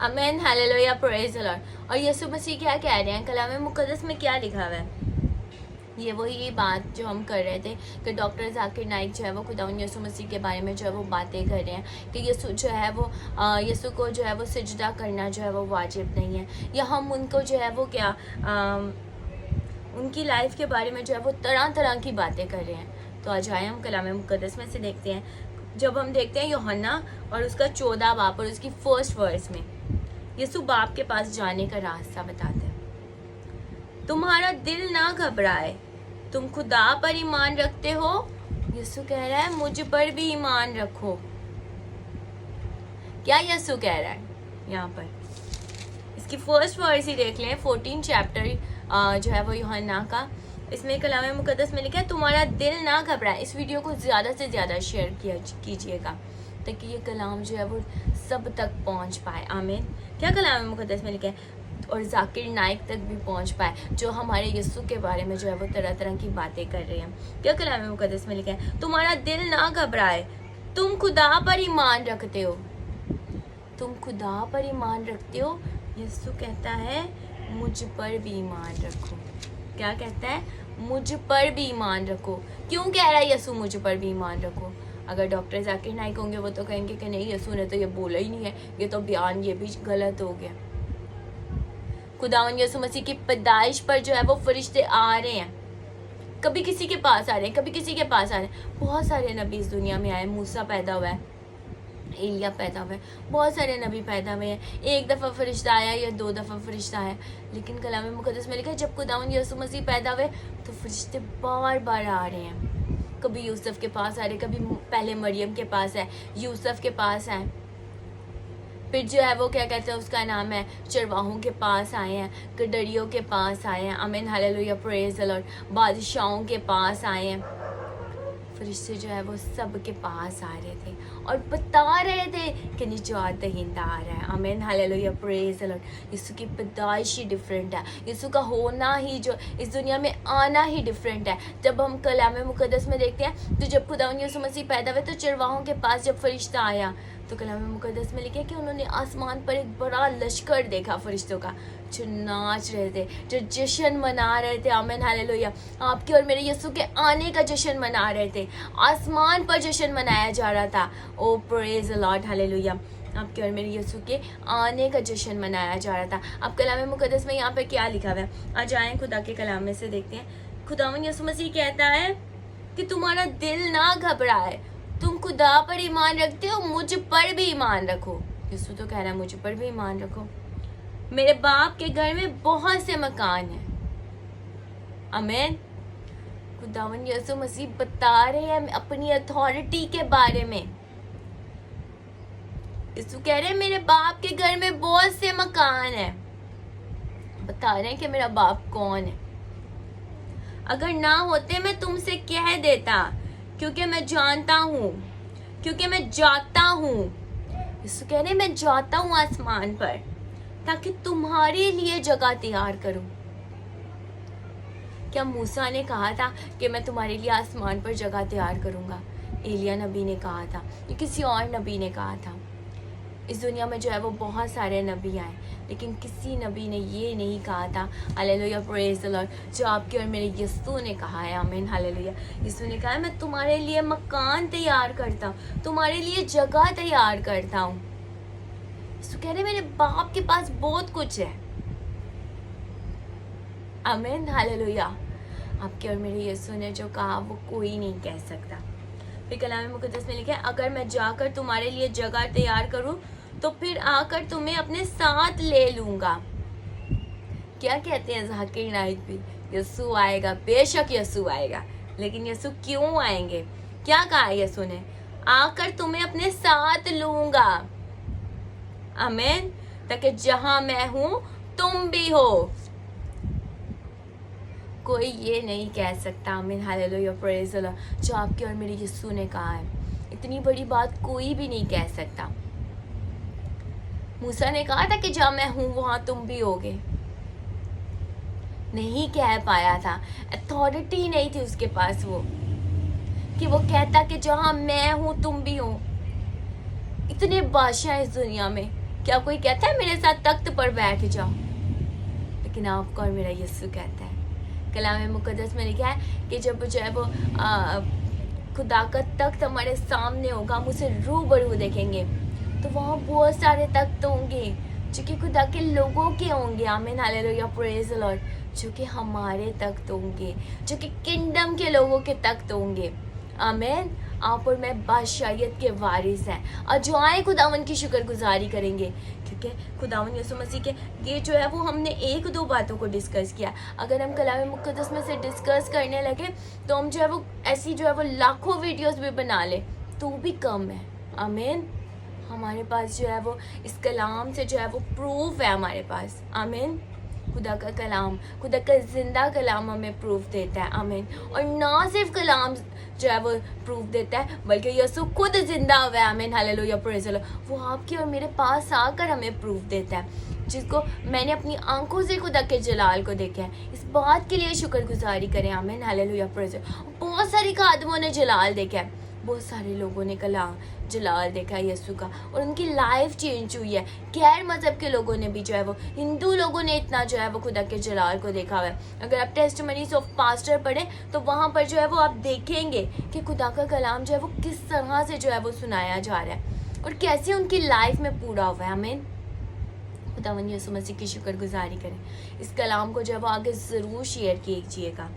आमीन hallelujah praise the Lord. और यीशु मसीह क्या कह रहे हैं, कलाम मुकद्दस में क्या लिखा हुआ है? ये वही बात जो हम कर रहे थे कि डॉक्टर जाकिर नाइक जो है वो खुदावंद यीशु मसीह के बारे में जो है वो बातें कर रहे हैं कि यीशु जो है वो यीशु को जो है वो सिजदा करना जो है वो वाजिब नहीं है, या हम उनको जो है वो क्या उनकी लाइफ के बारे में जो है वो तरह तरह की बातें कर रहे हैं। तो आज आए हम कलाम मुकद्दस में से देखते हैं, जब हम देखते हैं यूहन्ना और उसका 14 बाब और उसकी फर्स्ट वर्स में यीशु बाप के पास जाने का रास्ता बताते हैं। तुम्हारा दिल ना घबराए, तुम खुदा पर ईमान रखते हो। यीशु कह रहा है मुझ पर भी ईमान रखो। क्या यीशु कह रहा है यहाँ पर? इसकी फर्स्ट वर्स ही देख लें, 14 चैप्टर जो है वो यूहन्ना का, इसमें कलाम मुकद्दस में लिखा है तुम्हारा दिल ना घबराए। इस वीडियो को ज़्यादा से ज़्यादा शेयर कीजिएगा ताकि ये कलाम जो है वो सब तक पहुँच पाए। आमीन। क्या कलाम मुकद्दस में लिखा है? और जाकिर नाइक तक भी पहुंच पाए जो हमारे यीशु के बारे में जो है वो तरह तरह की बातें कर रहे हैं। क्या कलाम मुकद्दस में लिखा है? तुम्हारा दिल ना घबराए, तुम खुदा पर ईमान रखते हो। तुम खुदा पर ईमान रखते हो। यीशु कहता है मुझ पर भी ईमान रखो। क्या कहता है? मुझ पर भी ईमान रखो। क्यों कह रहा है यीशु मुझ पर भी ईमान रखो? अगर डॉक्टर जाकिर नाइक होंगे वो तो कहेंगे कि नहीं, यीशु ने तो ये बोला ही नहीं है, ये तो बयान ये भी गलत हो गया। खुदावंद यीशु मसीह की पैदाइश पर जो है वो फरिश्ते आ रहे हैं, कभी किसी के पास आ रहे हैं, कभी किसी के पास आ रहे हैं। बहुत सारे नबी इस दुनिया में आए। मूसा पैदा हुआ है, एलिया पैदा हुआ है, बहुत सारे नबी पैदा हुए हैं। एक दफ़ा फरिश्ता आया या 2 दफ़ा फरिश्ता आया, लेकिन कलाम मुकद्दस में लिखा है जब खुदावंद यीशु मसीह पैदा हुए तो फरिश्ते बार बार आ रहे हैं। कभी यूसुफ के पास आ रहे, कभी पहले मरियम के पास है, यूसुफ के पास आए, फिर जो है वो क्या कहते हैं उसका नाम है चरवाहों के पास आए हैं, गडरियों के पास आए हैं। आमीन हालेलुया प्रेज द लॉर्ड। बादशाहों के पास आए हैं। फरिश्ते जो है वो सब के पास आ रहे थे और बता रहे थे कि निजात दहिंदा आ रहा है। आमीन हालेलुया प्रेज द लॉर्ड। यीशु की पैदाइश ही डिफरेंट है, यीशु का होना ही जो इस दुनिया में आना ही डिफरेंट है। जब हम कलाम मुकद्दस में देखते हैं तो जब खुदावंद यीशु मसीह पैदा हुए तो चरवाहों के पास जब फरिश्ता आया तो कलाम मुकद्दस में लिखा है कि उन्होंने आसमान पर एक बड़ा लश्कर देखा फरिश्तों का जो नाच रहे थे, जो जश्न मना रहे थे। आमीन हालेलुया। आपके और मेरे यीशु के आने का जश्न मना रहे थे, आसमान पर जश्न मनाया जा रहा था। ओ प्रेज द लॉर्ड हालेलुया। आपके और मेरे यीशु के आने का जश्न मनाया जा रहा था। अब कलाम मुकद्दस में यहाँ पे क्या लिखा हुआ है? आज आए खुदा के कलाम में से देखते हैं। खुदावंद यीशु मसीह कहता है कि तुम्हारा दिल ना घबराए, तुम खुदा पर ईमान रखते हो, मुझ पर भी ईमान रखो। यीशु तो कह रहा है मुझ पर भी ईमान रखो। मेरे बाप के घर में बहुत से मकान हैं। आमीन। खुदावंद यीशु मसीह बता रहे हैं अपनी अथॉरिटी के बारे में। यीशु कह रहे हैं मेरे बाप के घर में बहुत से मकान हैं। बता रहे हैं कि मेरा बाप कौन है। अगर ना होते मैं तुमसे कह देता, क्योंकि मैं जानता हूँ, क्योंकि मैं जाता हूँ। यीशु कह रहे हैं मैं जाता हूँ आसमान पर ताकि तुम्हारे लिए जगह तैयार करूं। क्या मूसा ने कहा था कि मैं तुम्हारे लिए आसमान पर जगह तैयार करूंगा? एलिया नबी ने कहा था, या किसी और नबी ने कहा था? इस दुनिया में जो है वो बहुत सारे नबी आए, लेकिन किसी नबी ने ये नहीं कहा था हालेलुया प्रेज द लॉर्ड जो आपके और मेरे यीशु ने कहा है। आमीन हालेलुया। यीशु ने कहा है मैं तुम्हारे लिए मकान तैयार करता हूँ, तुम्हारे लिए जगह तैयार करता हूँ। यीशु कह रहे मेरे बाप के पास बहुत कुछ है। आमीन हालेलुया। आपके और मेरे यीशु ने जो कहा वो कोई नहीं कह सकता। फिर कलाम मुकद्दस में लिखा है अगर मैं जाकर तुम्हारे लिए जगह तैयार करूं तो फिर आकर तुम्हें अपने साथ ले लूंगा। क्या कहते हैं जाकिर नाइक भी? यीशु आएगा, बेशक यीशु आएगा, लेकिन यीशु क्यों आएंगे? क्या कहा यीशु ने? आकर तुम्हें अपने साथ लूंगा। आमीन। ताकि जहां मैं हूं तुम भी हो। कोई ये नहीं कह सकता। आमीन हालेलुया प्रेज द लॉर्ड जो आपके और मेरे यीशु ने कहा है। इतनी बड़ी बात कोई भी नहीं कह सकता। मूसा ने कहा था कि जहाँ मैं हूँ वहाँ तुम भी होगे, नहीं कह पाया था। अथॉरिटी नहीं थी उसके पास वो कि वो कहता कि जहाँ मैं हूँ तुम भी हो। इतने बादशाह इस दुनिया में, क्या कोई कहता है मेरे साथ तख्त पर बैठ जाओ? लेकिन आपका और मेरा यीशु कहता है, कलाम मुकद्दस में लिखा है कि जब जो है वो खुदा का तख्त हमारे सामने होगा, हम उसे रूबरू देखेंगे, तो वहाँ बहुत सारे तख्त होंगे जो कि खुदा के लोगों के होंगे। आमीन, हालेलुया, प्रेज द लॉर्ड। जो कि हमारे तख्त होंगे, जो कि किंगडम के लोगों के तख्त होंगे। आमीन। आप और मैं बादशाहियत के वारिस हैं और जो आए खुदावन की शुक्रगुजारी करेंगे, क्योंकि खुदावन यीशु मसीह के ये जो है वो हमने एक दो बातों को डिस्कस किया। अगर हम कलाम मुकद्दस में से डिस्कस करने लगे तो हम जो है वो ऐसी जो है वो लाखों वीडियोस भी बना ले तो भी कम है। आमीन। हमारे पास जो है वो इस कलाम से जो है वो प्रूफ है हमारे पास। आमीन। खुदा का कलाम, खुदा का जिंदा कलाम हमें प्रूफ देता है। आमीन। और ना सिर्फ कलाम जो है वो प्रूफ देता है, बल्कि यीशु खुद जिंदा हुआ है। आमीन, हालेलुया, प्रेज़ द लॉर्ड। वो आपके और मेरे पास आकर हमें प्रूफ देता है, जिसको मैंने अपनी आंखों से खुदा के जलाल को देखा है। इस बात के लिए शुक्रगुजारी करें। आमीन, हालेलुया, प्रेज़ द लॉर्ड। बहुत सारी खादमों ने जलाल देखा है, बहुत सारे लोगों ने कलाम जलाल देखा है यीशु का, और उनकी लाइफ चेंज हुई है। गैर मजहब के लोगों ने भी जो है वो, हिंदू लोगों ने इतना जो है वो खुदा के जलाल को देखा हुआ है। अगर आप टेस्टिमनीज ऑफ पास्टर पढ़ें तो वहाँ पर जो है वो आप देखेंगे कि खुदा का कलाम जो है वो किस तरह से जो है वो सुनाया जा रहा है और कैसे उनकी लाइफ में पूरा हुआ है। आमीन। खुदावंद यीशु मसीह की शुक्रगुजारी करें। इस कलाम को जो है वो आगे ज़रूर शेयर कीजिएगा।